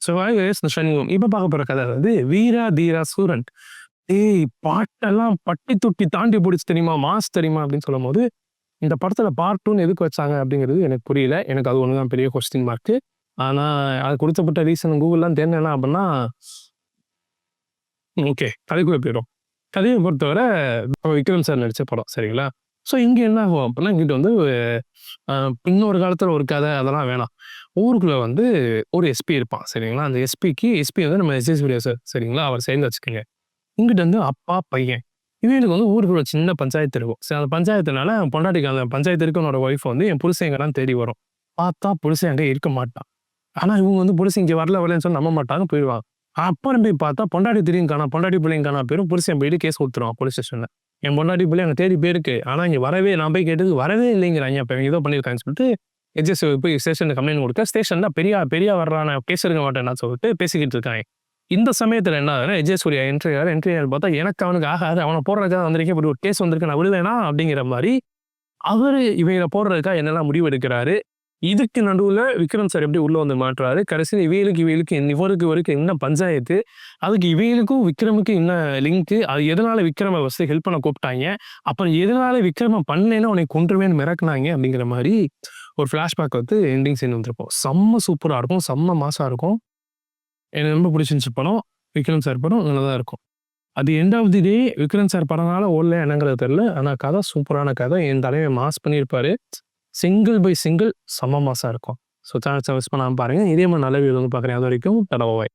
So இந்த சண்முகம் இப்போ பார்க்க போகிற கதை வந்து வீரா தீரா சூரன். ஏய் பாட்டெல்லாம் பட்டி தொட்டி தாண்டி பிடிச்சி தெரியுமா, மாஸ் தெரியுமா அப்படின்னு சொல்லும் போது இந்த படத்துல பார்ட் 2 எதுக்கு வச்சாங்க அப்படிங்கிறது எனக்கு புரியல. எனக்கு அது ஒன்று தான் பெரிய கொஸ்டின் மார்க்கு. ஆனால் அது கொடுத்தப்பட்ட ரீசன் கூகுள்லாம் தேடினா அப்படின்னா ஓகே கதைக்குள்ளே போயிடும். கதையை பொறுத்தவரை விக்ரம் சார் நடித்த படம் சரிங்களா. ஸோ இங்கே என்ன ஆகும் அப்படின்னா இங்கிட்ட வந்து இன்னொரு காலத்தில் ஒரு கதை அதெல்லாம் வேணாம். ஊருக்குள்ளே வந்து ஒரு எஸ்பி இருப்பான் சரிங்களா. அந்த எஸ்பி வந்து நம்ம எஸ்எஸ் சூர்யா சார் சரிங்களா, அவர் சேர்ந்து வச்சுக்கோங்க. இங்கிட்ட வந்து அப்பா பையன் இவனுக்கு வந்து ஊருக்குள்ள சின்ன பஞ்சாயத்து இருக்கும். சரி அந்த பஞ்சாயத்துனால பொண்டாட்டிக்கு அந்த பஞ்சாயத்து இருக்கவனோட ஒய்ஃப் வந்து என் புருஷன் எங்கெல்லாம் தேடி வரும். பார்த்தா புருஷன் அங்கே இருக்க மாட்டான். ஆனால் இவங்க வந்து புருஷன் இங்கே வரலன்னு சொல்லி நம்ப மாட்டாங்க, போயிடுவாங்க. அப்புறம் போய் பார்த்தா பொண்டாட்டி திடீர்னு காணா, பொண்டாட்டி பிள்ளைங்க காணா பேரும் புருஷன் போயிட்டு கேஸ் கொடுத்துருவான் போலீஸ் ஸ்டேஷனில். என் பொண்டாட்டி பிள்ளை அங்கே தேடி போயிருக்கு, ஆனால் இங்கே வரவே, நான் போய் கேட்டதுக்கு வரவே இல்லைங்கிறாங்க. இப்போ ஏதோ பண்ணியிருக்காங்கன்னு சொல்லிட்டு எஜ்எஸ் போய் ஸ்டேஷனுக்கு கம்ப்ளைண்ட் கொடுக்க, ஸ்டேஷனில் பெரிய வர்றான கேஸ் எடுக்க மாட்டேன்னு சொல்லிட்டு பேசிக்கிட்டு இருக்காங்க. இந்த சமயத்தில் என்ன ஆகுதுன்னா எஜ்எஸ் சூர்யா என்ட்ரி பார்த்தா எனக்கு அவனுக்கு ஆகாது, அவனை போடுறதுக்காக வந்திருக்கேன், இப்படி ஒரு கேஸ் வந்திருக்கு, நான் விடுவேனா அப்படிங்கிற மாதிரி அவர் இவங்களை போடுறதுக்காக என்னெல்லாம் முடிவு எடுக்கிறாரு. இதுக்கு நடுவில் விக்ரம் சார் எப்படி உள்ள வந்து மாட்டுறாரு. கடைசியில் இவருக்கு என்ன பஞ்சாயத்து, அதுக்கு இவங்களுக்கும் விக்ரமுக்கு என்ன லிங்க்கு, அது எதனால விக்ரமை ஃபஸ்ட்டு ஹெல்ப் பண்ண கூப்பிட்டாங்க, அப்புறம் எதனால விக்ரமை பண்ணேன்னு உனக்கு கொண்டுருவேன்னு மிரக்குனாங்க அப்படிங்கிற மாதிரி ஒரு ஃப்ளாஷ்பேக் வந்து எண்டிங் சீன் வந்துருப்போம். செம்ம சூப்பராக இருக்கும், செம்ம மாசாக இருக்கும். எனக்கு ரொம்ப பிடிச்சிருந்துச்சு படம். விக்ரம் சார் படம் நல்லா தான் இருக்கும். அது end of the day Vikram sir படம்னால ஓடல என்னங்கிறது தெரியல. ஆனால் கதை சூப்பரான கதை, என் தலைவன் மாஸ் பண்ணியிருப்பாரு. சிங்கிள் பை சிங்கிள் செம்ம மாசாக இருக்கும். ஸோ சேனல் சர்வீஸ் பண்ணாமல் பாருங்கள். இதே மாதிரி நல்ல வீடியோ வந்து பார்க்குறேன். அது வரைக்கும் தடவை.